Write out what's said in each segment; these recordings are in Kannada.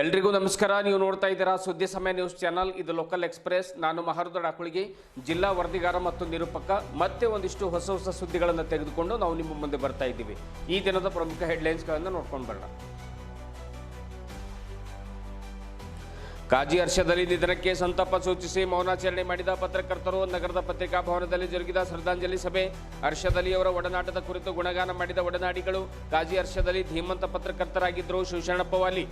ಎಲ್ರಿಗೂ ನಮಸ್ಕಾರ. ನೀವು ನೋಡ್ತಾ ಇದ್ದೀರಾ ಸುದ್ದಿ ಸಮಯ ನ್ಯೂಸ್ ಚಾನಲ್. ಇದು ಲೋಕಲ್ ಎಕ್ಸ್ಪ್ರೆಸ್. ನಾನು ಮಹರುದ್ ಡಾಕುಳಿಗಿ, ಜಿಲ್ಲಾ ವರದಿಗಾರ ಮತ್ತು ನಿರೂಪಕ. ಮತ್ತೆ ಒಂದಿಷ್ಟು ಹೊಸ ಸುದ್ದಿಗಳನ್ನು ತೆಗೆದುಕೊಂಡು ನಾವು ನಿಮ್ಮ ಮುಂದೆ ಬರ್ತಾ ಇದ್ದೀವಿ. ಈ ದಿನದ ಪ್ರಮುಖ ಹೆಡ್ಲೈನ್ಸ್ಗಳನ್ನು ನೋಡ್ಕೊಂಡು ಬರೋಣ. ಕಾಜಿ ಹರ್ಷದ್ ಅಲಿ ನಿಧನಕ್ಕೆ ಸಂತಾಪ ಸೂಚಿಸಿ ಮೌನಾಚರಣೆ ಮಾಡಿದ ಪತ್ರಕರ್ತರು. ನಗರದ ಪತ್ರಿಕಾ ಭವನದಲ್ಲಿ ಜರುಗಿದ ಶ್ರದ್ಧಾಂಜಲಿ ಸಭೆ. ಹರ್ಷದ್ ಅಲಿ ಅವರ ಒಡನಾಟದ ಕುರಿತು ಗುಣಗಾನ ಮಾಡಿದ ಒಡನಾಡಿಗಳು. ಕಾಜಿ ಹರ್ಷದ್ ಅಲಿ ಧೀಮಂತ ಪತ್ರಕರ್ತರಾಗಿದ್ದರು. ಶಿವಶರಣಪ್ಪ ವಾಲಿ.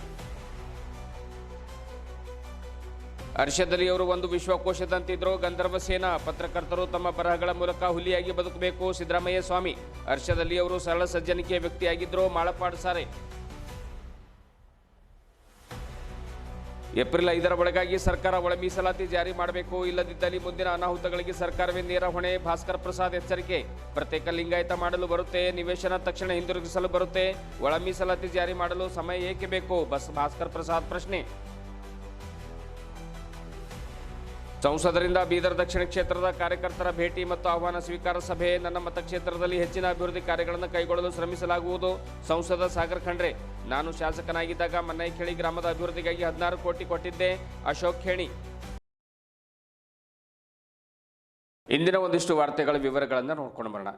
ಹರ್ಷದ್ ಅಲಿ ಅವರು ಒಂದು ವಿಶ್ವಕೋಶದಂತಿದ್ರು. ಗಂಧರ್ವ ಸೇನಾ ಪತ್ರಕರ್ತರು ತಮ್ಮ ಬರಹಗಳ ಮೂಲಕ ಹುಲಿಯಾಗಿ ಬದುಕಬೇಕು. ಸಿದ್ದರಾಮಯ್ಯ ಸ್ವಾಮಿ. ಹರ್ಷದ್ ಅಲಿ ಅವರು ಸರಳ ಸಜ್ಜನಿಕೆಯ ವ್ಯಕ್ತಿಯಾಗಿದ್ದರು. ಮಾಳಪಾಡು ಸಾರೆ. ಏಪ್ರಿಲ್ 5ರ ಒಳಗಾಗಿ ಸರ್ಕಾರ ಒಳ ಮೀಸಲಾತಿ ಜಾರಿ ಮಾಡಬೇಕು, ಇಲ್ಲದಿದ್ದಲ್ಲಿ ಮುಂದಿನ ಅನಾಹುತಗಳಿಗೆ ಸರ್ಕಾರವೇ ನೇರ ಹೊಣೆ. ಭಾಸ್ಕರ್ ಪ್ರಸಾದ್ ಎಚ್ಚರಿಕೆ. ಪ್ರತ್ಯೇಕ ಲಿಂಗಾಯತ ಮಾಡಲು ಬರುತ್ತೆ, ನಿವೇಶನ ತಕ್ಷಣ ಹಿಂದಿರುಗಿಸಲು ಬರುತ್ತೆ, ಒಳ ಮೀಸಲಾತಿ ಜಾರಿ ಮಾಡಲು ಸಮಯ ಏಕೆ ಬೇಕು? ಭಾಸ್ಕರ್ ಪ್ರಸಾದ್ ಪ್ರಶ್ನೆ. ಸಂಸದರಿಂದ ಬೀದರ್ ದಕ್ಷಿಣ ಕ್ಷೇತ್ರದ ಕಾರ್ಯಕರ್ತರ ಭೇಟಿ ಮತ್ತು ಆಹ್ವಾನ ಸ್ವೀಕಾರ ಸಭೆ. ನನ್ನ ಮತಕ್ಷೇತ್ರದಲ್ಲಿ ಹೆಚ್ಚಿನ ಅಭಿವೃದ್ಧಿ ಕಾರ್ಯಗಳನ್ನು ಕೈಗೊಳ್ಳಲು ಶ್ರಮಿಸಲಾಗುವುದು. ಸಂಸದ ಸಾಗರ್ ಖಂಡ್ರೆ. ನಾನು ಶಾಸಕನಾಗಿದ್ದಾಗ ಮನ್ನೈಖೇಳಿ ಗ್ರಾಮದ ಅಭಿವೃದ್ಧಿಗಾಗಿ 16 ಕೋಟಿ ಕೊಟ್ಟಿದ್ದೆ. ಅಶೋಕ್ ಖೇಣಿ. ಇಂದಿನ ಒಂದಿಷ್ಟು ವಾರ್ತೆಗಳ ವಿವರಗಳನ್ನು ನೋಡ್ಕೊಂಡು ಬರೋಣ.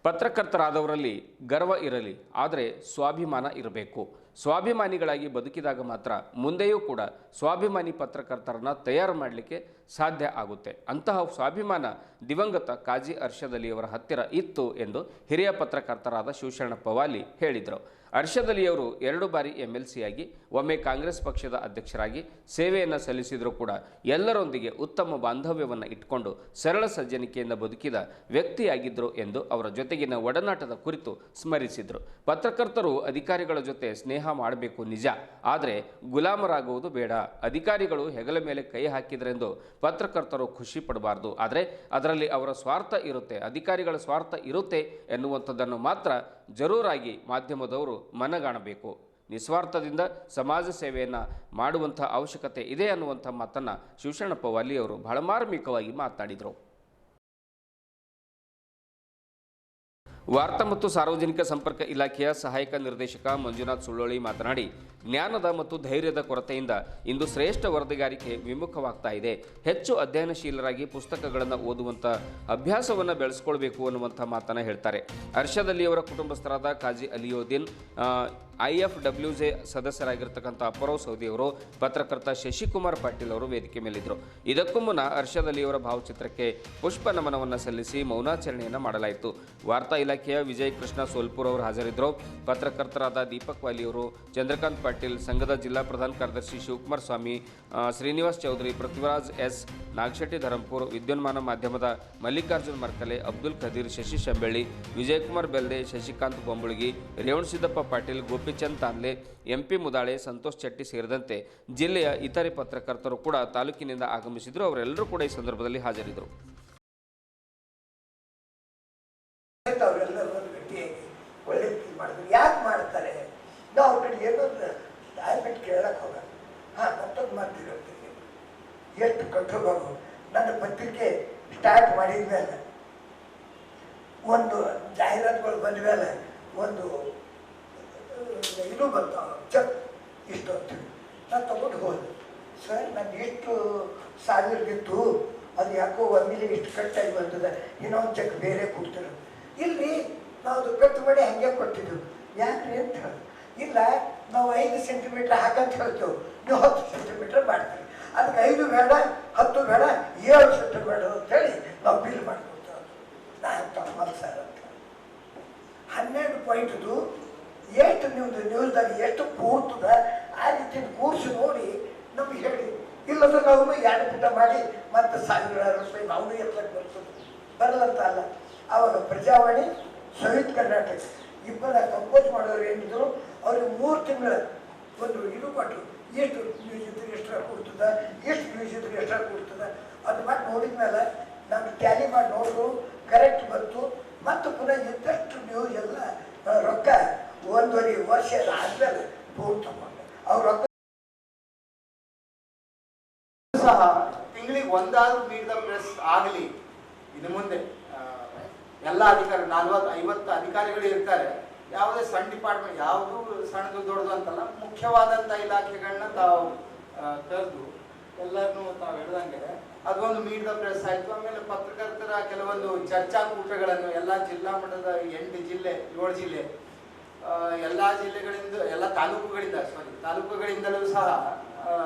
ಪತ್ರಕರ್ತರಾದವರಲ್ಲಿ ಗರ್ವ ಇರಲಿ, ಆದರೆ ಸ್ವಾಭಿಮಾನ ಇರಬೇಕು. ಸ್ವಾಭಿಮಾನಿಗಳಾಗಿ ಬದುಕಿದಾಗ ಮಾತ್ರ ಮುಂದೆಯೂ ಕೂಡ ಸ್ವಾಭಿಮಾನಿ ಪತ್ರಕರ್ತರನ್ನು ತಯಾರು ಮಾಡಲಿಕ್ಕೆ ಸಾಧ್ಯ ಆಗುತ್ತೆ. ಅಂತಹ ಸ್ವಾಭಿಮಾನ ದಿವಂಗತ ಕಾಜಿ ಹರ್ಷದ್ ಅಲಿ ಅವರ ಹತ್ತಿರ ಇತ್ತು ಎಂದು ಹಿರಿಯ ಪತ್ರಕರ್ತರಾದ ಶಿವಶರಣಪ್ಪ ವಾಲಿ ಹೇಳಿದರು. ಹರ್ಷದ್ ಅಲಿಯವರು 2 ಬಾರಿ MLC ಆಗಿ ಒಮ್ಮೆ ಕಾಂಗ್ರೆಸ್ ಪಕ್ಷದ ಅಧ್ಯಕ್ಷರಾಗಿ ಸೇವೆಯನ್ನು ಸಲ್ಲಿಸಿದರೂ ಕೂಡ ಎಲ್ಲರೊಂದಿಗೆ ಉತ್ತಮ ಬಾಂಧವ್ಯವನ್ನು ಇಟ್ಕೊಂಡು ಸರಳ ಸಜ್ಜನಿಕೆಯಿಂದ ಬದುಕಿದ ವ್ಯಕ್ತಿಯಾಗಿದ್ದರು ಎಂದು ಅವರ ಜೊತೆಗಿನ ಒಡನಾಟದ ಕುರಿತು ಸ್ಮರಿಸಿದರು. ಪತ್ರಕರ್ತರು ಅಧಿಕಾರಿಗಳ ಜೊತೆ ಸ್ನೇಹ ಮಾಡಬೇಕು ನಿಜ, ಆದರೆ ಗುಲಾಮರಾಗುವುದು ಬೇಡ. ಅಧಿಕಾರಿಗಳು ಹೆಗಲ ಮೇಲೆ ಕೈ ಹಾಕಿದ್ರೆಂದು ಪತ್ರಕರ್ತರು ಖುಷಿ ಪಡಬಾರ್ದು, ಆದರೆ ಅದರಲ್ಲಿ ಅವರ ಸ್ವಾರ್ಥ ಇರುತ್ತೆ, ಅಧಿಕಾರಿಗಳ ಸ್ವಾರ್ಥ ಇರುತ್ತೆ ಎನ್ನುವಂಥದ್ದನ್ನು ಮಾತ್ರ ಜರೂರಾಗಿ ಮಾಧ್ಯಮದವರು ಮನಗಾಣಬೇಕು. ನಿಸ್ವಾರ್ಥದಿಂದ ಸಮಾಜ ಸೇವೆಯನ್ನು ಮಾಡುವಂಥ ಅವಶ್ಯಕತೆ ಇದೆ ಅನ್ನುವಂಥ ಮಾತನ್ನು ಶಿವಶರಣಪ್ಪ ವಾಲಿಯವರು ಬಹಳ ಮಾರ್ಮಿಕವಾಗಿ ಮಾತನಾಡಿದರು. ವಾರ್ತಾ ಮತ್ತು ಸಾರ್ವಜನಿಕ ಸಂಪರ್ಕ ಇಲಾಖೆಯ ಸಹಾಯಕ ನಿರ್ದೇಶಕ ಮಂಜುನಾಥ್ ಸುಳ್ಳೋಳಿ ಮಾತನಾಡಿ, ಜ್ಞಾನದ ಮತ್ತು ಧೈರ್ಯದ ಕೊರತೆಯಿಂದ ಇಂದು ಶ್ರೇಷ್ಠ ವರದಿಗಾರಿಕೆ ವಿಮುಖವಾಗ್ತಾ ಇದೆ. ಹೆಚ್ಚು ಅಧ್ಯಯನಶೀಲರಾಗಿ ಪುಸ್ತಕಗಳನ್ನು ಓದುವಂಥ ಅಭ್ಯಾಸವನ್ನು ಬೆಳೆಸ್ಕೊಳ್ಬೇಕು ಅನ್ನುವಂಥ ಮಾತನ್ನು ಹೇಳ್ತಾರೆ. ಹರ್ಷದ್ ಅಲಿ ಅವರ ಕುಟುಂಬಸ್ಥರಾದ ಕಾಜಿ ಅಲಿಯುದ್ದೀನ್, IFWJ ಸದಸ್ಯರಾಗಿರ್ತಕ್ಕಂಥ ಅಪ್ಪರೋವ್ ಸೌದಿ ಅವರು, ಪತ್ರಕರ್ತ ಶಶಿಕುಮಾರ್ ಪಾಟೀಲ್ ಅವರು ವೇದಿಕೆ ಮೇಲಿದ್ದರು. ಇದಕ್ಕೂ ಮುನ್ನ ಹರ್ಷದ್ ಅಲಿ ಅವರ ಭಾವಚಿತ್ರಕ್ಕೆ ಪುಷ್ಪ ನಮನವನ್ನು ಸಲ್ಲಿಸಿ ಮೌನಾಚರಣೆಯನ್ನು ಮಾಡಲಾಯಿತು. ವಾರ್ತಾ ಇಲಾಖೆಯ ವಿಜಯ್ ಕೃಷ್ಣ ಸೋಲ್ಪುರ್ ಅವರು ಹಾಜರಿದ್ದರು. ಪತ್ರಕರ್ತರಾದ ದೀಪಕ್ ವಾಲಿ ಅವರು, ಚಂದ್ರಕಾಂತ್ ಪಾಟೀಲ್, ಸಂಘದ ಜಿಲ್ಲಾ ಪ್ರಧಾನ ಕಾರ್ಯದರ್ಶಿ ಶಿವಕುಮಾರ್ ಸ್ವಾಮಿ, ಶ್ರೀನಿವಾಸ್ ಚೌಧರಿ, ಪೃಥ್ವಿರಾಜ್ S, ನಾಗಶೆಟ್ಟಿ ಧರಂಪುರ್, ವಿದ್ಯುನ್ಮಾನ ಮಾಧ್ಯಮದ ಮಲ್ಲಿಕಾರ್ಜುನ್ ಮರ್ಕಲೆ, ಅಬ್ದುಲ್ ಖದೀರ್, ಶಶಿ ಶಂಬೆಳ್ಳಿ, ವಿಜಯಕುಮಾರ್ ಬೆಲ್ದೆ, ಶಶಿಕಾಂತ್ ಬೊಂಬುಳಗಿ, ರೇವಣಸಿದ್ದಪ್ಪ ಪಾಟೀಲ್, ಗೋಪಿಚಂದ್ ತಾನ್ಲೆ, MP ಮುದಾಳೆ, ಸಂತೋಷ್ ಚೆಟ್ಟಿ ಸೇರಿದಂತೆ ಜಿಲ್ಲೆಯ ಇತರೆ ಪತ್ರಕರ್ತರು ಕೂಡ ತಾಲೂಕಿನಿಂದ ಆಗಮಿಸಿದರು. ಅವರೆಲ್ಲರೂ ಕೂಡ ಈ ಸಂದರ್ಭದಲ್ಲಿ ಹಾಜರಿದ್ದರು. ಯಾಕೆ ಮಾಡ್ತಾರೆ? ನಾವು ಅವ್ರ ಕಡೆ ಏನೋ ದಯವಿಟ್ಟು ಕೇಳಕ್ಕೆ ಹೋಗ. ಮತ್ತೊಂದು ಮಾತಿರ್ತೀನಿ, ಎಷ್ಟು ಕಟ್ಟೋದು. ನನ್ನ ಪತ್ರಿಕೆ ಸ್ಟಾರ್ಟ್ ಮಾಡಿದ ಮೇಲೆ ಒಂದು ಜಾಹೀರಾತುಗಳು ಬಂದ ಮೇಲೆ ಒಂದು ಇದು ಬಂತು, ಚೆಕ್ ಇಷ್ಟು ಅಂತೀವಿ. ನಾನು ತಗೊಂಡು ಹೋದೆ. ಸರ್ ನಾನು ಎಷ್ಟು ಸಾವಿರದಿತ್ತು, ಅದು ಯಾಕೋ ಒಮ್ಮೆಲೆ ಇಷ್ಟು ಕಟ್ಟಾಗಿ ಬರ್ತದೆ, ಇನ್ನೊಂದು ಚೆಕ್ ಬೇರೆ ಕೊಡ್ತಾರೆ. ಇಲ್ಲಿ ನಾವು ಅದು ಕಟ್ ಮಾಡಿ ಹಾಗೆ ಕೊಟ್ಟಿದ್ದೆವು. ಯಾಕ್ರಿ ಅಂತ ಹೇಳಿ, ಇಲ್ಲ ನಾವು 5 ಸೆಂಟಿಮೀಟ್ರ್ ಹಾಕಂತ ಹೇಳ್ತೇವೆ, ನೀವು 10 ಸೆಂಟಿಮೀಟ್ರ್ ಮಾಡ್ತೀವಿ. ಅದಕ್ಕೆ 5 ಬೇಡ, 10 ಬೇಡ, 7 ಸೆಂಟಿಮೀಟ್ರ್ ಬೇಡ ಅಂತೇಳಿ ನಾವು ಬಿಲ್ ಮಾಡ್ಕೊಡ್ತೇವೆ. ನಾನು ತಮ್ಮಲ್ಲ ಸರ್ ಅಂತ 12 ಪಾಯಿಂಟ್ದು ಎಷ್ಟು ನ್ಯೂಸ್ದಾಗ ಎಷ್ಟು ಕೂರ್ತದ ಆ ರೀತಿ ಕೂರಿಸಿ ನೋಡಿ ನಮ್ಗೆ ಹೇಳಿ. ಇಲ್ಲದ ನಾವು 2 ಪುಟ ಮಾಡಿ ಮತ್ತು 1000 ರೂಪಾಯಿ ನಾವು ಎತ್ತಕ್ಕೆ ಬರ್ತದೆ ಬರಲ್ಲಂತ ಅಲ್ಲ. ಆವಾಗ ಪ್ರಜಾವಾಣಿ, ಸಂಯುಕ್ತ ಕರ್ನಾಟಕ ಇಬ್ಬರ ಕಂಪೋಸ್ ಮಾಡೋರು ಏನಿದ್ರು, ಅವ್ರಿಗೆ 3 ತಿಂಗಳ ಒಂದು ಇದು ಕೊಟ್ಟರು. ಎಷ್ಟು ನ್ಯೂಸ್ ಇದ್ರೆ ಎಷ್ಟ್ರ ಕೊಡ್ತದ, ಎಷ್ಟು ನ್ಯೂಸ್ ಇದ್ರೆ ಎಷ್ಟ್ರ ಕೊಡ್ತದ. ಅದು ಮಾಡಿ ನೋಡಿದ ಮೇಲೆ ನಾನು ಟ್ಯಾಲಿ ಮಾಡಿ ನೋಡಿದ್ರು, ಕರೆಕ್ಟ್ ಬಂತು. ಮತ್ತು ಪುನಃ ಇದ್ದಷ್ಟು ನ್ಯೂಸ್ ಎಲ್ಲ ರೊಕ್ಕ 1.5 ವರ್ಷ ಆದ್ಮೇಲೆ ಬೋರ್ಡ್ ತಗೊಂಡೆ. ಅವ್ರ ರೊಕ್ಕ ಸಹ ತಿಂಗಳಿಗೆ ಒಂದಾದ್ರೂ ನೀಡಿದ ಪ್ರೆಸ್ ಆಗಲಿ. ಇನ್ನು ಮುಂದೆ ಎಲ್ಲ ಅಧಿಕಾರಿ 40-50 ಅಧಿಕಾರಿಗಳು ಇರ್ತಾರೆ. ಯಾವುದೇ ಸಣ್ಣ ಡಿಪಾರ್ಟ್ಮೆಂಟ್, ಯಾವುದು ಸಣ್ಣದು ದೊಡ್ಡದು ಅಂತಲ್ಲ, ಮುಖ್ಯವಾದಂಥ ಇಲಾಖೆಗಳನ್ನ ತಾವು ಕರೆದು ಎಲ್ಲರನ್ನೂ ತಾವು ಹೇಳ್ದಂಗೆ ಅದೊಂದು ಮೀಟ್ ದ ಪ್ರೆಸ್ ಆಯಿತು. ಆಮೇಲೆ ಪತ್ರಕರ್ತರ ಕೆಲವೊಂದು ಚರ್ಚಾಕೂಟಗಳನ್ನು ಎಲ್ಲ ಜಿಲ್ಲಾ ಮಟ್ಟದ 8 ಜಿಲ್ಲೆ 7 ಜಿಲ್ಲೆ ಎಲ್ಲ ಜಿಲ್ಲೆಗಳಿಂದ ಎಲ್ಲ ತಾಲೂಕುಗಳಿಂದಲೂ ಸಹ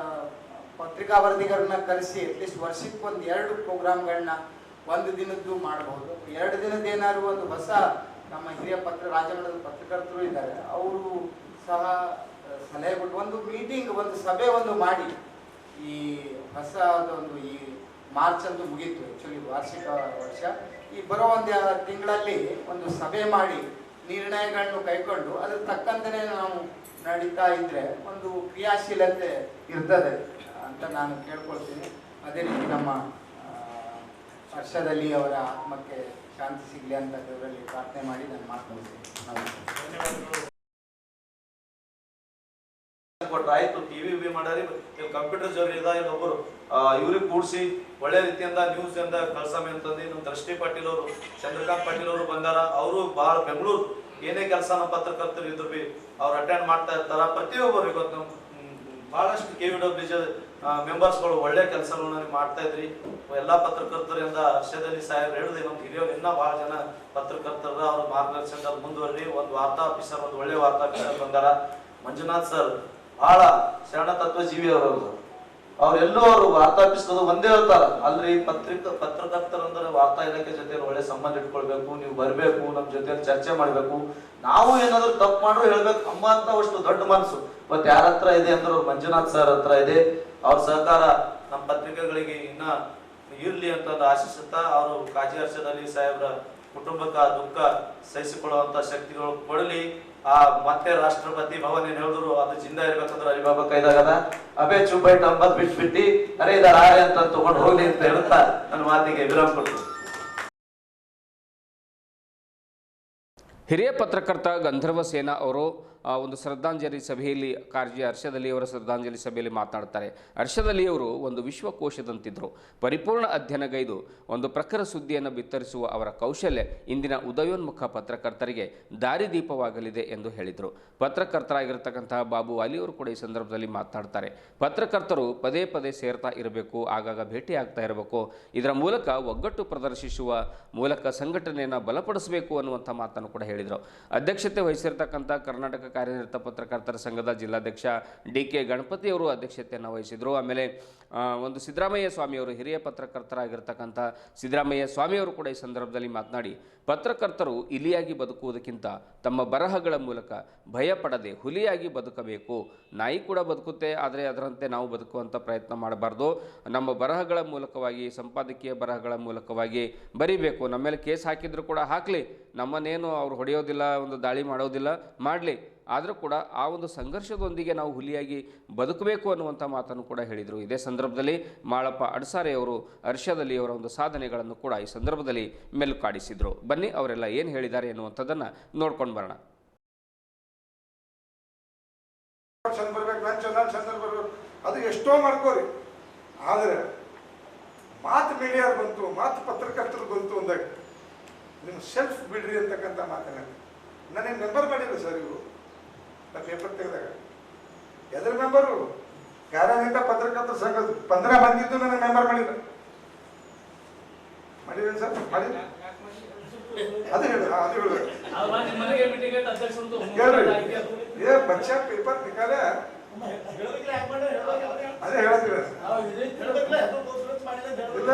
ಪತ್ರಿಕಾ ವರದಿಗಾರನ್ನ ಕರೆಸಿ ಅಟ್ಲೀಸ್ಟ್ ವರ್ಷಕ್ಕೆ 1-2 ಪ್ರೋಗ್ರಾಮ್ಗಳನ್ನ ಒಂದು ದಿನದ್ದು ಮಾಡಬಹುದು. 2 ದಿನದ ಏನಾದ್ರು ಒಂದು ಹೊಸ ನಮ್ಮ ಹಿರಿಯ ರಾಜ್ಯಮಟ್ಟದ ಪತ್ರಕರ್ತರು ಇದ್ದಾರೆ, ಅವರು ಸಹ ಸಲಹೆ ಕೊಟ್ಟು ಒಂದು ಮೀಟಿಂಗ್, ಒಂದು ಸಭೆ ಮಾಡಿ ಈ ಹೊಸದೊಂದು ಈ ಮಾರ್ಚ್ ಅಂತೂ ಮುಗೀತು ಆ್ಯಕ್ಚುಲಿ ವಾರ್ಷಿಕ ವರ್ಷ. ಈ ಬರೋ ಒಂದು ತಿಂಗಳಲ್ಲಿ ಒಂದು ಸಭೆ ಮಾಡಿ ನಿರ್ಣಯಗಳನ್ನು ಕೈಗೊಂಡು ಅದ್ರ ತಕ್ಕಂತೆಯೇ ನಾವು ನಡೀತಾ ಇದ್ರೆ ಒಂದು ಕ್ರಿಯಾಶೀಲತೆ ಇರ್ತದೆ ಅಂತ ನಾನು ಕೇಳ್ಕೊಳ್ತೀನಿ. ಅದೇ ರೀತಿ ನಮ್ಮ ಹರ್ಷದಲ್ಲಿ ಅವರ ಆತ್ಮಕ್ಕೆ ಶಾಂತಿ ಸಿಗಲಿ ಅಂತ ದೇವರಲ್ಲಿ ಪ್ರಾರ್ಥನೆ ಮಾಡಿ ನಾನು ಮಾತನಾಡ್ತೀನಿ. ಆಯ್ತು, ಟಿವಿ ಮಾಡಾರಿ ಕಂಪ್ಯೂಟರ್ ಜೋರಿ ಇನ್ನೊಬ್ಬರು ಇವ್ರಿಗೆ ಕೂಡಿಸಿ ಒಳ್ಳೆ ರೀತಿಯಿಂದ ನ್ಯೂಸ್ ಇಂದ ಕಳ್ಸಮೆ ಅಂತಂದು ನಮ್ಮ ದೃಷ್ಟಿ ಪಾಟೀಲ್ ಅವರು, ಚಂದ್ರಕಾಂತ್ ಪಾಟೀಲ್ ಅವರು ಬಂದಾರ. ಅವರು ಬಹಳ ಬೆಂಗಳೂರು ಏನೇ ಕೆಲಸ ನಮ್ಮ ಪತ್ರಕರ್ತರು ಇದ್ರು ಬಿ ಅವ್ರು ಅಟೆಂಡ್ ಮಾಡ್ತಾ ಇರ್ತಾರ. ಪ್ರತಿಯೊಬ್ಬರು ಇವತ್ತು ನಮ್ಮ ಬಹಳಷ್ಟು KVWJ ಮೆಂಬರ್ಸ್ಗಳು ಒಳ್ಳೆ ಕೆಲಸಗಳನ್ನ ಮಾಡ್ತಾ ಇದ್ರಿ. ಎಲ್ಲಾ ಪತ್ರಕರ್ತರಿಂದ ಹರ್ಷದಲ್ಲಿ ಸಾಹೇಬ್ ಹೇಳಿದೆ, ನಮ್ಮ ಹಿರಿಯರು ಇನ್ನೂ ಬಹಳ ಜನ ಪತ್ರಕರ್ತರ ಅವ್ರ ಮಾರ್ಗದರ್ಶನದಲ್ಲಿ ಮುಂದುವರಿ ಒಂದು ವಾರ್ತಾ ಆಫೀಸರ್, ಒಂದು ಒಳ್ಳೆ ವಾರ್ತಾ ಆಫೀಸರ್ ಬಂದಾರ. ಮಂಜುನಾಥ್ ಸರ್ ಬಹಳ ಶರಣ ತತ್ವಜೀವಿ ಅವರು, ಅವ್ರೆಲ್ಲೂ ಅವರು ವಾರ್ತಾ ಆಫೀಸ್ ಒಂದೇ ಹೇಳ್ತಾರ, ಅಲ್ರಿ ಪತ್ರಕರ್ತರಂದ್ರೆ ವಾರ್ತಾ ಇಲಾಖೆ ಜೊತೆ ಒಳ್ಳೆ ಸಂಬಂಧ ಇಟ್ಕೊಳ್ಬೇಕು, ನೀವು ಬರ್ಬೇಕು, ನಮ್ ಜೊತೆ ಚರ್ಚೆ ಮಾಡ್ಬೇಕು, ನಾವು ಏನಾದ್ರು ತಪ್ಪು ಮಾಡ್ರು ಹೇಳ್ಬೇಕು ಅಮ್ಮ ಅಂತ ಅಷ್ಟು ದೊಡ್ಡ ಮನಸ್ಸು ಇವತ್ತು ಯಾರ ಹತ್ರ ಇದೆ ಅಂದ್ರೆ ಮಂಜುನಾಥ್ ಸರ್ ಹತ್ರ ಇದೆ. ಅವ್ರ ಸಹಕಾರ ನಮ್ಮ ಪತ್ರಿಕೆಗಳಿಗೆ ಇನ್ನ ಇರ್ಲಿ ಅಂತ ಆಶಿಸುತ್ತಾ ಅವರು ಕಾಜಿ ಹರ್ಷದಲ್ಲಿ ಸಾಹೇಬ್ರ ಕುಟುಂಬಕ್ಕೆ ದುಃಖ ಸಹಿಸಿಕೊಳ್ಳುವಂತ ಶಕ್ತಿಗಳು ಕೊಡಲಿ. ಆ ಮತ್ತೆ ರಾಷ್ಟ್ರಪತಿ ಭವನ್ ಏನ್ ಹೇಳಿದ್ರು ಅದು ಜಿಂದ ಇರ್ಬೇಕಂದ್ರೆ ಅಲಿಬಾಬಾ ಕೈದಾಗದ ಅಬೇ ಚುಬ್ಬೈಟ್ ಅಂಬದ್ ಬಿಟ್ಬಿಟ್ಟಿ ಅರೆ ಇದಾರ ಅಂತ ತಗೊಂಡು ಹೋಗ್ಲಿ ಅಂತ ಹೇಳ್ತಾ ನನ್ನ ಮಾತಿಗೆ ವಿರಾಮ ಕೊಟ್ಟು. ಹಿರಿಯ ಪತ್ರಕರ್ತ ಗಂಧರ್ವ ಸೇನಾ ಅವರು ಒಂದು ಶ್ರದ್ಧಾಂಜಲಿ ಸಭೆಯಲ್ಲಿ ಕಾರ್ಯ ಹರ್ಷದಲ್ಲಿ ಅವರ ಶ್ರದ್ಧಾಂಜಲಿ ಸಭೆಯಲ್ಲಿ ಮಾತನಾಡ್ತಾರೆ. ಹರ್ಷದಲ್ಲಿ ಅವರು ಒಂದು ವಿಶ್ವಕೋಶದಂತಿದ್ದರು. ಪರಿಪೂರ್ಣ ಅಧ್ಯಯನಗೈದು ಒಂದು ಪ್ರಖರ ಸುದ್ದಿಯನ್ನು ಬಿತ್ತರಿಸುವ ಅವರ ಕೌಶಲ್ಯ ಇಂದಿನ ಉದಯೋನ್ಮುಖ ಪತ್ರಕರ್ತರಿಗೆ ದಾರಿದೀಪವಾಗಲಿದೆ ಎಂದು ಹೇಳಿದರು. ಪತ್ರಕರ್ತರಾಗಿರ್ತಕ್ಕಂತಹ ಬಾಬು ಅಲಿಯವರು ಕೂಡ ಈ ಸಂದರ್ಭದಲ್ಲಿ ಮಾತನಾಡ್ತಾರೆ. ಪತ್ರಕರ್ತರು ಪದೇ ಪದೇ ಸೇರ್ತಾ ಇರಬೇಕು, ಆಗಾಗ ಭೇಟಿ ಆಗ್ತಾ ಇರಬೇಕು, ಇದರ ಮೂಲಕ ಒಗ್ಗಟ್ಟು ಪ್ರದರ್ಶಿಸುವ ಮೂಲಕ ಸಂಘಟನೆಯನ್ನು ಬಲಪಡಿಸಬೇಕು ಅನ್ನುವಂಥ ಮಾತನ್ನು ಕೂಡ ಹೇಳಿದರು. ಅಧ್ಯಕ್ಷತೆ ವಹಿಸಿರ್ತಕ್ಕಂಥ ಕರ್ನಾಟಕ ಕಾರ್ಯನಿರತ ಪತ್ರಕರ್ತರ ಸಂಘದ ಜಿಲ್ಲಾಧ್ಯಕ್ಷ DK ಗಣಪತಿ ಅವರು ಅಧ್ಯಕ್ಷತೆಯನ್ನು ವಹಿಸಿದರು. ಆಮೇಲೆ ಒಂದು ಸಿದ್ದರಾಮಯ್ಯ ಸ್ವಾಮಿಯವರು, ಹಿರಿಯ ಪತ್ರಕರ್ತರಾಗಿರ್ತಕ್ಕಂಥ ಸಿದ್ದರಾಮಯ್ಯ ಸ್ವಾಮಿಯವರು ಕೂಡ ಈ ಸಂದರ್ಭದಲ್ಲಿ ಮಾತನಾಡಿ, ಪತ್ರಕರ್ತರು ಇಲಿಯಾಗಿ ಬದುಕುವುದಕ್ಕಿಂತ ತಮ್ಮ ಬರಹಗಳ ಮೂಲಕ ಭಯ ಪಡದೆ ಹುಲಿಯಾಗಿ ಬದುಕಬೇಕು. ನಾಯಿ ಕೂಡ ಬದುಕುತ್ತೆ, ಆದರೆ ಅದರಂತೆ ನಾವು ಬದುಕುವಂಥ ಪ್ರಯತ್ನ ಮಾಡಬಾರ್ದು. ನಮ್ಮ ಬರಹಗಳ ಮೂಲಕವಾಗಿ, ಸಂಪಾದಕೀಯ ಬರಹಗಳ ಮೂಲಕವಾಗಿ ಬರಿಬೇಕು. ನಮ್ಮ ಮೇಲೆ ಕೇಸ್ ಹಾಕಿದ್ರು ಕೂಡ ಹಾಕಲಿ, ನಮ್ಮನ್ನೇನು ಅವ್ರು ಹೊಡೆಯೋದಿಲ್ಲ, ಒಂದು ದಾಳಿ ಮಾಡೋದಿಲ್ಲ, ಮಾಡಲಿ. ಆದರೂ ಕೂಡ ಆ ಒಂದು ಸಂಘರ್ಷದೊಂದಿಗೆ ನಾವು ಹುಲಿಯಾಗಿ ಬದುಕಬೇಕು ಅನ್ನುವಂಥ ಮಾತನ್ನು ಕೂಡ ಹೇಳಿದರು. ಇದೇ ಸಂದರ್ಭದಲ್ಲಿ ಮಾಳಪ್ಪ ಅಡ್ಸಾರೆಯವರು ಹರ್ಷದಲ್ಲಿ ಅವರ ಒಂದು ಸಾಧನೆಗಳನ್ನು ಕೂಡ ಈ ಸಂದರ್ಭದಲ್ಲಿ ಮೆಲುಕಾಡಿಸಿದರು. ಬನ್ನಿ ಅವರೆಲ್ಲ ಏನು ಹೇಳಿದ್ದಾರೆ ಎನ್ನುವಂಥದ್ದನ್ನು ನೋಡ್ಕೊಂಡು ಬರೋಣ. ಅದು ಎಷ್ಟೋ ಮಾಡ್ಕೋರಿ, ಆದರೆ ಮಾತು ಮೀಡಿಯಾರು ಬಂತು, ಮಾತು ಪತ್ರಕರ್ತರು ಬಂತು ಅಂದಾಗ ನಿಮ್ಮ ಸೆಲ್ಫ್ ಬಿಡ್ರಿ ಅಂತಕ್ಕಂಥ ಮಾತನ್ನ ನನಗೆ ಮೆಂಬರ್ ಮಾಡಿಲ್ಲ ಸರ್. ಇವರು ನಾ ಪೇಪರ್ ತೆಗೆದಾಗ ಎದ್ರ ಮೆಂಬರು ಕಾರ್ಯನಿರತ ಪತ್ರಕರ್ತರ ಸಂಘ 15 ಮಂದಿ ಇದ್ದು ನನಗೆ ಮೆಂಬರ್ ಮಾಡಿಲ್ಲ. ಮಾಡಿಲ್ಲ ಸರ್, ಮಾಡಿಲ್ಲ. ಅದು ಹೇಳಿ, ಅದು ಹೇಳ್ರಿ. ಏ ಬಚ್ಚ ಪೇಪರ್ ನಿಕಾಲೆ ಅದೇ ಹೇಳ್ತೀರ ಇಲ್ಲ.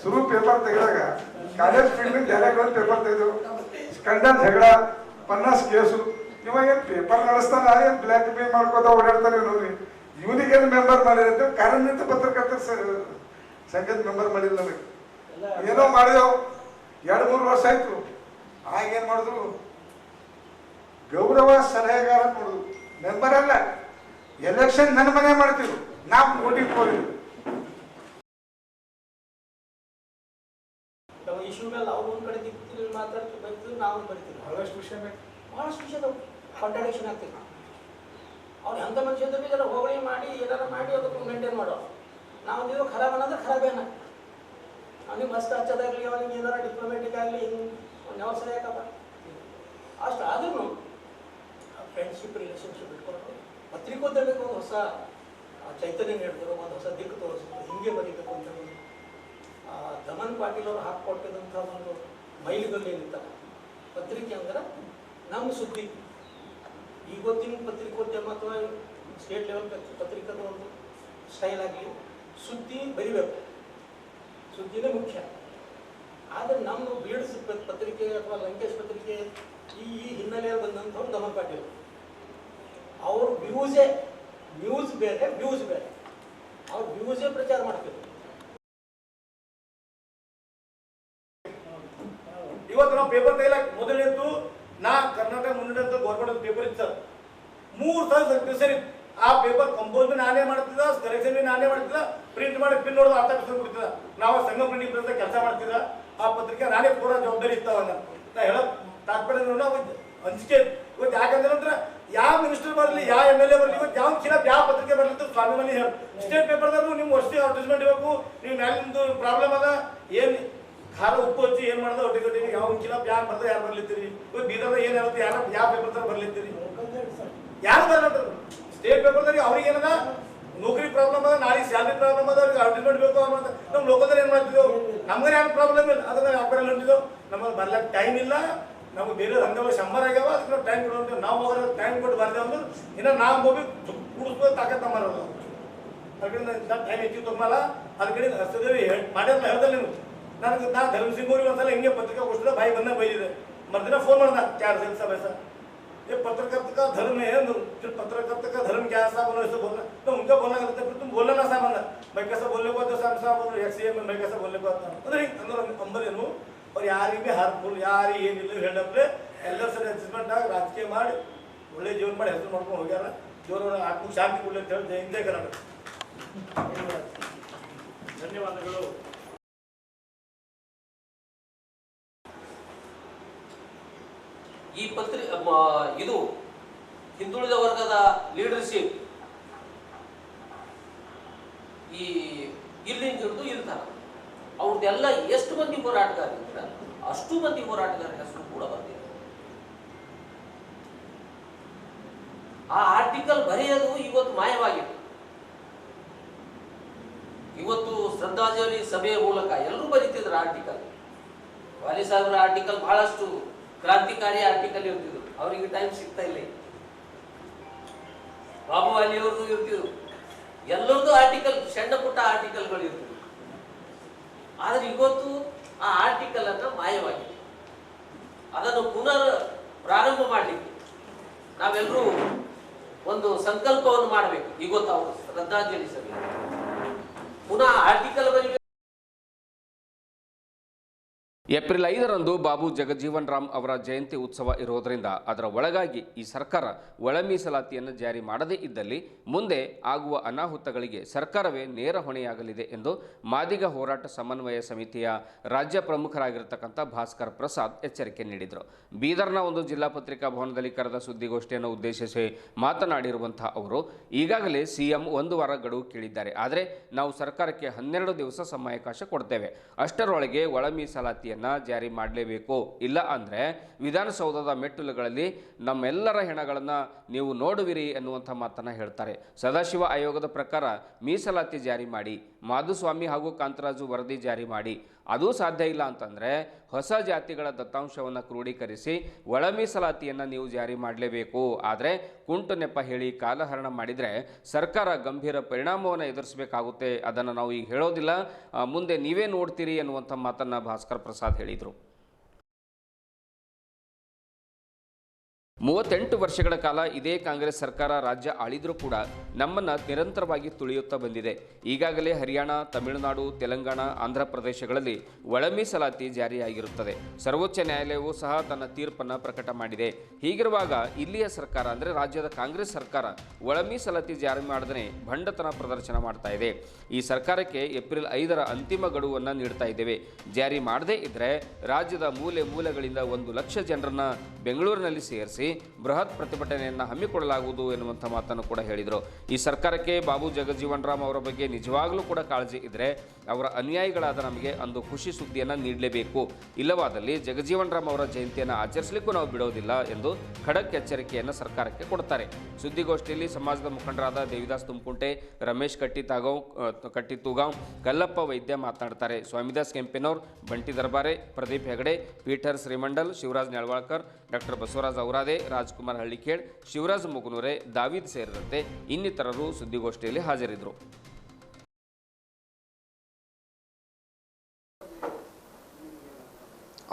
ಶುರು ಪೇಪರ್ ತೆಗೆದಾಗ ಕಾಲೇಜ್ ಫೀಲ್ಡ್ ಜಾಗಗಳಲ್ಲಿ ಪೇಪರ್ ತೆಗೆದು ಸ್ಕಂಡಲ್ ಜಗಳ 50 ಕೇಸು. ಇವಾಗ ಏನು ಪೇಪರ್ ನಡೆಸ್ತಾನ, ಏನು ಬ್ಲ್ಯಾಕ್ ಮೇಲ್ ಮಾಡ್ಕೋತ ಓಡಾಡ್ತಾನೆ ನೋಡ್ರಿ. ಇವನಿಗೇನು ಮೆಂಬರ್ ಮಾಡಿರಂತ ಕಾರ್ಯನಿರತ ಪತ್ರಕರ್ತರ ಸಂಘದ ಮೆಂಬರ್ ಮಾಡಿಲ್ಲ. ನನಗೆ ಏನೋ ಮಾಡಿದೆವು, 2-3 ವರ್ಷ ಆಯ್ತು. ಆಗೇನು ಮಾಡಿದ್ರು, ಗೌರವ ಸಲಹೆಗಾರ ನೋಡುದು, ಮೆಂಬರ್ ಅಲ್ಲ. ಎಲೆಕ್ಷನ್ ನನ್ನ ಮನೆ ಮಾಡ್ತಿದ್ರು, ನಾವು ವೋಟಿಂಗ್ ಹೋಗಿದ್ವಿ. ಇಶ್ಯೂಗಳು ಅವ್ರು ಒಂದು ಕಡೆ ದಿಕ್ಕು ಮಾತಾಡ್ತು ಬರ್ತಿದ್ರು, ನಾವು ಬರ್ತಿದ್ವಿ. ಬಹಳಷ್ಟು ವಿಷಯದ ಕಾಂಟ್ರಾಡಿಕ್ಷನ್ ಆಗ್ತಿತ್ತು. ಅವ್ರು ಎಂಥ ಮನುಷ್ಯದ ಬಿ ಹೋಗಳಿ ಮಾಡಿ ಏನಾರ ಮಾಡಿ ಅದಕ್ಕೆ ಮೇಂಟೈನ್ ಮಾಡೋ. ನಾವು ನೀವು ಖರಾಬ್ ಅನ್ನೋದ್ರೆ ಖರಾಬೇನ, ಅವನಿಗೆ ಮಸ್ತ್ ಹಚ್ಚೋದಾಗಲಿ, ಅವನಿಗೆ ಏನಾರ ಡಿಪ್ಲೊಮೆಟಿಕ್ ಆಗಲಿ, ಒಂದು ಯಾವ ಸರಿಯಾಕಪ್ಪ ಅಷ್ಟು ಆದ್ರೂ ಫ್ರೆಂಡ್ಶಿಪ್ ರಿಲೇಷನ್ಶಿಪ್ ಇಟ್ಕೊಂಡು ಪತ್ರಿಕೋದ್ಯಮಕ್ಕೆ ಒಂದು ಹೊಸ ಚೈತನ್ಯ ನೀಡಿದ್ರು, ಒಂದು ಹೊಸ ದಿಕ್ಕು ತೋರಿಸಿದ್ರು, ಹಿಂಗೆ ಬರೀಬೇಕು ಅಂತ ಒಂದು ದಮನ್ ಪಾಟೀಲ್ ಅವರು ಹಾಕಿಕೊಟ್ಟಿದಂಥ ಒಂದು ಮೈಲಿಗಲ್ಲು ಏನಿತ್ತ ಪತ್ರಿಕೆ ಅಂದ್ರೆ ನಮ್ಮ ಸುದ್ದಿ. ಇವತ್ತಿನ ಪತ್ರಿಕೋದ್ಯಮ ಅಥವಾ ಸ್ಟೇಟ್ ಲೆವೆಲ್ ಪತ್ರಿಕದ ಒಂದು ಸ್ಟೈಲ್ ಆಗಲಿ, ಸುದ್ದಿ ಬರಿಬೇಕು, ಸುದ್ದಿನೇ ಮುಖ್ಯ. ಆದರೆ ನಮ್ಮ ಬೀಡ್ಸ್ ಪತ್ರಿಕೆ ಅಥವಾ ಲಂಕೇಶ್ ಪತ್ರಿಕೆ ಈ ಹಿನ್ನೆಲೆಯಲ್ಲಿ ಬಂದಂಥವ್ರು ದಮನ್ ಪಾಟೀಲ್ ಅವ್ರ ನ್ಯೂಸ್ ಬೇರೆ ವ್ಯೂಸ್ ಬೇರೆ, ಅವ್ರ ವ್ಯೂಸೇ ಪ್ರಚಾರ ಮಾಡ್ತಿದ್ರು. ಇವತ್ತು ನಾವು ಪೇಪರ್ ತೆಗಿಲಕ್ಕೆ ಮೊದಲೇದ್ದು ನಾ ಕರ್ನಾಟಕ ಮುನ್ನಡೆಂತ ಗೌರ್ಮೆಂಟ್ ಪೇಪರ್ ಇತ್ತು ಸರ್, 3 ಸಾವಿರ ಸರಿ ಆ ಪೇಪರ್ ಕಂಪೋಸ್ ನಾನೇ ಮಾಡ್ತಿದ್ದ, ಕರೆಕ್ಷನ್ ನಾನೇ ಮಾಡ್ತಿದ್ದ, ಪ್ರಿಂಟ್ ಮಾಡಿ ಪಿನ್ ನೋಡೋದು ಅರ್ಥ ಕೊಡ್ತಿದ್ದ. ನಾವು ಸಂಘ ಪ್ರಿಂಟಿಂಗ್ ಪ್ರೆಸ್ ಕೆಲಸ ಮಾಡ್ತಿದ್ದ, ಆ ಪತ್ರಿಕೆ ನಾನೇ ಪೂರ ಜವಾಬ್ದಾರಿ ಇರ್ತಾವ. ನಾ ಹೇಳೋ ತಾತ್ಪರ್ಯ ಹಂಚಿಕೆ ಇವತ್ತು ಯಾಕಂದ್ರೆ ನಂತರ ಯಾವ ಮಿನಿಸ್ಟರ್ ಬರಲಿ, ಯಾವ MLA ಬರಲಿ, ಇವತ್ತು ಯಾವ ಖಿಲಾಫ್ ಯಾವ ಪತ್ರಿಕೆ ಬರಲಿ ಸ್ವಾಮಿ ಮನೆ ಹೇಳಿ ಸ್ಟೇಟ್ ಪೇಪರ್ದಾರು ನಿಮ್ಮ ವರ್ಷಕ್ಕೆ ಅಡ್ವರ್ಟೈಸ್ಮೆಂಟ್ ಇರಬೇಕು. ನೀವು ಮ್ಯಾಲೆ ನಿಮ್ದು ಪ್ರಾಬ್ಲಮ್ ಅದ, ಏನು ಖಾರ ಉಪ್ಪು ಹಚ್ಚಿ ಏನು ಮಾಡೋದು ಒಟ್ಟಿ ಕೊಟ್ಟಿ ಯಾವ ಖಿಲಾಫ್ ಯಾರು ಬರ್ತಾರೆ, ಯಾರು ಬರ್ಲಿತ್ತೀರಿ, ಇವತ್ತು ಬೀದರ್ದಾಗ ಏನು ಹೇಳುತ್ತೆ, ಯಾರು ಯಾವ ಪೇಪರ್ ತರ ಬರ್ಲಿತ್ತೀರಿ, ಯಾರು ಬರ್ಲತ್ತರು ಸ್ಟೇಟ್ ಪೇಪರ್ದಾಗ ಅವ್ರಿಗೆ ಏನದ ನೌಕರಿ ಪ್ರಾಬ್ಲಮ್ ಅದ, ನಾಳೆ ಸ್ಯಾಲ್ರಿ ಪ್ರಾಬ್ಲಮ್ ಅದ, ಅವ್ರಿಗೆ ಅಡ್ವರ್ಟೈಸ್ಮೆಂಟ್ ಬೇಕು ಅನ್ನೋದು. ನಮ್ಮ ಲೋಕದಲ್ಲಿ ಏನು ಮಾಡ್ತಿದ್ದೆವು, ನಮ್ಗೆ ಏನು ಪ್ರಾಬ್ಲಮ್ ಇಲ್ಲ, ಅದನ್ನ ವ್ಯಾಪಾರ ಹೊಂಟಿದ್ದೆವು. ನಮಗೆ ಬರ್ಲಿಕ್ಕೆ ಟೈಮ್ ಇಲ್ಲ, ನಮ್ಗೆ ಬೇರೆ ರಂಗಗಳು 100 ಆಗ್ಯಾವ, ಅದಕ್ಕೆ ನಾವು ಟೈಮ್ ಕೊಡುವಂಥವು. ನಾವು ಹೋಗೋದು ಟೈಮ್ ಕೊಟ್ಟು ಬರ್ದೇವು ಅಂದ್ರೆ ಇನ್ನು ನಾವು ಹೋಗಿ ಕೂಡಿಸ್ಬೋದು ತಾಕತ್ತ ಮಾರೋದು. ಅದರಿಂದ ಟೈಮ್ ಹೆಚ್ಚಿಗೆ ತೊಗೊಳಲ್ಲ. ಅದ್ರ ಕಡೆ ಹಸ್ತದೇವಿ ಮಾಡ್ಯಾರ ಹೇಳ್ದಲ್ಲ ನೀವು, ನಾ ಧರ್ಮಸಿಂಗ್ ಅವ್ರಿಗೆ ಒಂದ್ಸಲ ಹಿಂಗೆ ಪತ್ರಿಕಾ ಗೋಷ್ಠಿದ ಬಾಯಿ ಬಂದ ಬೈದಿದೆ. ಮರ್ದಿನ ಫೋನ್ ಮಾಡ್ದ 4 दिन से वैसा ये पत्रकारिता का धर्म है, फिर पत्रकारिता का धर्म क्या है साहब, उन्होंने ऐसे बोलना तो उनका बोलना गलत है, फिर तुम बोलना ना साहब अंदर मैं कैसा बोलने को आता साहब साहब XCM में मैं कैसा बोलने को आता ಅಂದ್ರೆ ಅಂದ್ರೆ ಅಂಬರ್ ಏನು ಅವ್ರು ಯಾರಿಗೆ ಹಾರ್ಫುಲ್ ಯಾರಿಗೆ ಏನಿಲ್ಲ ಹೇಳಪ್ಲೆ ಎಲ್ಲರ ಸರಿ ಅಡ್ಜಸ್ಟ್ಮೆಂಟ್ ಆಗಿ ರಾಜಕೀಯ ಮಾಡಿ ಒಳ್ಳೆ ಜೀವನ ಮಾಡಿ ಹೆಸರು ಮಾಡ್ಕೊಂಡು ಹೋಗ್ಯಾರ. ದೇವರ ಆತ್ಮ ಶಾಂತಿ ಕೊಡಲಿ ಅಂತ ಹೇಳಿ ಜೈ ಕರ್ನಾಟಕ. ಧನ್ಯವಾದಗಳು. ಈ ಇದು ಹಿಂದುಳಿದ ವರ್ಗದ ಲೀಡರ್ಶಿಪ್ ಇಲ್ಲಿಂದ ಹಿಡಿದು ಇಲ್ತಾರ ಅವ್ರದ್ದೆಲ್ಲ ಎಷ್ಟು ಮಂದಿ ಹೋರಾಟಗಾರ ಇರ್ತಾರೆ ಅಷ್ಟು ಮಂದಿ ಹೋರಾಟಗಾರ ಹೆಸರು ಕೂಡ ಬಂದಿದೆ. ಆ ಆರ್ಟಿಕಲ್ ಬರೆಯೋದು ಇವತ್ತು ಮಾಯವಾಗಿದೆ. ಇವತ್ತು ಶ್ರದ್ಧಾಂಜಲಿ ಸಭೆಯ ಮೂಲಕ ಎಲ್ಲರೂ ಬರೀತಿದ್ರು ಆರ್ಟಿಕಲ್. ವಾಲಿ ಸಾಹೇಬ್ರ ಆರ್ಟಿಕಲ್ ಬಹಳಷ್ಟು ಕ್ರಾಂತಿಕಾರಿ ಆರ್ಟಿಕಲ್ ಇರ್ತಿದ್ರು, ಅವರಿಗೆ ಟೈಮ್ ಸಿಗ್ತಾ ಇಲ್ಲ. ಬಾಬು ವಾಲಿ ಅವ್ರದ್ದು ಇರ್ತಿದ್ರು, ಎಲ್ಲರದ್ದು ಆರ್ಟಿಕಲ್ ಸಣ್ಣ ಪುಟ್ಟ ಆರ್ಟಿಕಲ್ಗಳು ಇರ್ತಿದ್ರು. ಆದ್ರೆ ಇವತ್ತು ಆ ಆರ್ಟಿಕಲ್ ಅನ್ನ ಮಾಯವಾಗಿದೆ. ಅದನ್ನು ಪುನರ್ ಪ್ರಾರಂಭ ಮಾಡಲಿಕ್ಕೆ ನಾವೆಲ್ಲರೂ ಒಂದು ಸಂಕಲ್ಪವನ್ನು ಮಾಡಬೇಕು. ಇವತ್ತು ಅವರು ಶ್ರದ್ಧಾಂಜಲಿ ಸಭೆ ಪುನಃ ಆರ್ಟಿಕಲ್ ಬರೀ ಏಪ್ರಿಲ್ 5ರಂದು ಬಾಬು ಜಗಜೀವನ್ ರಾಮ್ ಅವರ ಜಯಂತಿ ಉತ್ಸವ ಇರೋದರಿಂದ ಅದರ ಒಳಗಾಗಿ ಈ ಸರ್ಕಾರ ಒಳ ಮೀಸಲಾತಿಯನ್ನು ಜಾರಿ ಮಾಡದೇ ಇದ್ದಲ್ಲಿ ಮುಂದೆ ಆಗುವ ಅನಾಹುತಗಳಿಗೆ ಸರ್ಕಾರವೇ ನೇರ ಹೊಣೆಯಾಗಲಿದೆ ಎಂದು ಮಾದಿಗ ಹೋರಾಟ ಸಮನ್ವಯ ಸಮಿತಿಯ ರಾಜ್ಯ ಪ್ರಮುಖರಾಗಿರತಕ್ಕಂಥ ಭಾಸ್ಕರ್ ಪ್ರಸಾದ್ ಎಚ್ಚರಿಕೆ ನೀಡಿದರು. ಬೀದರ್ನ ಒಂದು ಜಿಲ್ಲಾ ಪತ್ರಿಕಾ ಭವನದಲ್ಲಿ ಕರೆದ ಸುದ್ದಿಗೋಷ್ಠಿಯನ್ನು ಉದ್ದೇಶಿಸಿ ಮಾತನಾಡಿರುವಂಥ ಅವರು ಈಗಾಗಲೇ CM 1 ವಾರ ಗಡುವು ಕೇಳಿದ್ದಾರೆ. ಆದರೆ ನಾವು ಸರ್ಕಾರಕ್ಕೆ 12 ದಿವಸ ಸಮಯಾವಕಾಶ ಕೊಡ್ತೇವೆ. ಅಷ್ಟರೊಳಗೆ ಒಳ ಮೀಸಲಾತಿಯನ್ನು ಜಾರಿ ಮಾಡಲೇಬೇಕು. ಇಲ್ಲ ಅಂದರೆ ವಿಧಾನಸೌಧದ ಮೆಟ್ಟಲುಗಳಲ್ಲಿ ನಮ್ಮೆಲ್ಲರ ಹೆಣಗಳನ್ನು ನೀವು ನೋಡುವಿರಿ ಎನ್ನುವಂಥ ಮಾತನ್ನು ಹೇಳ್ತಾರೆ. ಸದಾಶಿವ ಆಯೋಗದ ಪ್ರಕಾರ ಮೀಸಲಾತಿ ಜಾರಿ ಮಾಡಿ, ಮಾಧುಸ್ವಾಮಿ ಹಾಗೂ ಕಾಂತರಾಜು ವರದಿ ಜಾರಿ ಮಾಡಿ. ಅದೂ ಸಾಧ್ಯ ಇಲ್ಲ ಅಂತಂದರೆ ಹೊಸ ಜಾತಿಗಳ ದತ್ತಾಂಶವನ್ನು ಕ್ರೋಢೀಕರಿಸಿ ಒಳ ಮೀಸಲಾತಿಯನ್ನು ನೀವು ಜಾರಿ ಮಾಡಲೇಬೇಕು. ಆದರೆ ಕುಂಟು ನೆಪ ಹೇಳಿ ಕಾಲಹರಣ ಮಾಡಿದರೆ ಸರ್ಕಾರ ಗಂಭೀರ ಪರಿಣಾಮವನ್ನು ಎದುರಿಸಬೇಕಾಗುತ್ತೆ. ಅದನ್ನು ನಾವು ಈಗ ಹೇಳೋದಿಲ್ಲ, ಮುಂದೆ ನೀವೇ ನೋಡ್ತೀರಿ ಎನ್ನುವಂಥ ಮಾತನ್ನು ಭಾಸ್ಕರ್ ಪ್ರಸಾದ್ ಹೇಳಿದರು. 38 ವರ್ಷಗಳ ಕಾಲ ಇದೇ ಕಾಂಗ್ರೆಸ್ ಸರ್ಕಾರ ರಾಜ್ಯ ಆಳಿದರೂ ಕೂಡ ನಮ್ಮನ್ನು ನಿರಂತರವಾಗಿ ತುಳಿಯುತ್ತಾ ಬಂದಿದೆ. ಈಗಾಗಲೇ ಹರಿಯಾಣ, ತಮಿಳುನಾಡು, ತೆಲಂಗಾಣ, ಆಂಧ್ರ ಪ್ರದೇಶಗಳಲ್ಲಿ ಒಳ ಮೀಸಲಾತಿ ಜಾರಿಯಾಗಿರುತ್ತದೆ. ಸರ್ವೋಚ್ಚ ನ್ಯಾಯಾಲಯವೂ ಸಹ ತನ್ನ ತೀರ್ಪನ್ನು ಪ್ರಕಟ ಮಾಡಿದೆ. ಹೀಗಿರುವಾಗ ಇಲ್ಲಿಯ ಸರ್ಕಾರ ಅಂದರೆ ರಾಜ್ಯದ ಕಾಂಗ್ರೆಸ್ ಸರ್ಕಾರ ಒಳ ಮೀಸಲಾತಿ ಜಾರಿ ಮಾಡದೇ ಭಂಡತನ ಪ್ರದರ್ಶನ ಮಾಡ್ತಾ ಇದೆ. ಈ ಸರ್ಕಾರಕ್ಕೆ ಏಪ್ರಿಲ್ 5ರ ಅಂತಿಮ ಗಡುವನ್ನು ನೀಡ್ತಾ ಇದ್ದೇವೆ. ಜಾರಿ ಮಾಡದೇ ಇದ್ದರೆ ರಾಜ್ಯದ ಮೂಲೆ ಮೂಲೆಗಳಿಂದ 1 ಲಕ್ಷ ಜನರನ್ನು ಬೆಂಗಳೂರಿನಲ್ಲಿ ಸೇರಿಸಿ ಆಗ್ರಹಿಸಿ ಬೃಹತ್ ಪ್ರತಿಭಟನೆಯನ್ನು ಹಮ್ಮಿಕೊಳ್ಳಲಾಗುವುದು ಎನ್ನುವಂಥ ಮಾತನ್ನು ಕೂಡ ಹೇಳಿದರು. ಈ ಸರ್ಕಾರಕ್ಕೆ ಬಾಬು ಜಗಜೀವನ್ ರಾಮ್ ಅವರ ಬಗ್ಗೆ ನಿಜವಾಗಲೂ ಕೂಡ ಕಾಳಜಿ ಇದ್ದರೆ ಅವರ ಅನುಯಾಯಿಗಳಾದ ನಮಗೆ ಅಂದು ಖುಷಿ ಸುದ್ದಿಯನ್ನು ನೀಡಲೇಬೇಕು. ಇಲ್ಲವಾದಲ್ಲಿ ಜಗಜೀವನ್ ರಾಮ್ ಅವರ ಜಯಂತಿಯನ್ನು ಆಚರಿಸಲಿಕ್ಕೂ ನಾವು ಬಿಡೋದಿಲ್ಲ ಎಂದು ಖಡಕ್ ಎಚ್ಚರಿಕೆಯನ್ನು ಸರ್ಕಾರಕ್ಕೆ ಕೊಡ್ತಾರೆ. ಸುದ್ದಿಗೋಷ್ಠಿಯಲ್ಲಿ ಸಮಾಜದ ಮುಖಂಡರಾದ ದೇವಿದಾಸ್ ತುಮಕುಂಟೆ, ರಮೇಶ್ ಕಟ್ಟಿತೂಗಾಂವ್, ಕಲ್ಲಪ್ಪ ವೈದ್ಯ ಮಾತನಾಡ್ತಾರೆ. ಸ್ವಾಮಿದಾಸ್ ಕೆಂಪೇನೂರ್, ಬಂಟಿ ದರ್ಬಾರೆ, ಪ್ರದೀಪ್ ಹೆಗಡೆ, ಪೀಠರ್ ಶ್ರೀಮಂಡಲ್, ಶಿವರಾಜ್ ನೆಳವಾಳ್ಕರ್, ಡಾಕ್ಟರ್ ಬಸವರಾಜ್ ಔರಾದೆ, ರಾಜ್ಕುಮಾರ್ ಹಳ್ಳಿಖೇಡ್, ಶಿವರಾಜ್ ಮುಗುನೂರೆ, ದಾವಿದ್ ಸೇರಿದಂತೆ ಇನ್ನಿತರರು ಸುದ್ದಿಗೋಷ್ಠಿಯಲ್ಲಿ ಹಾಜರಿದ್ದರು.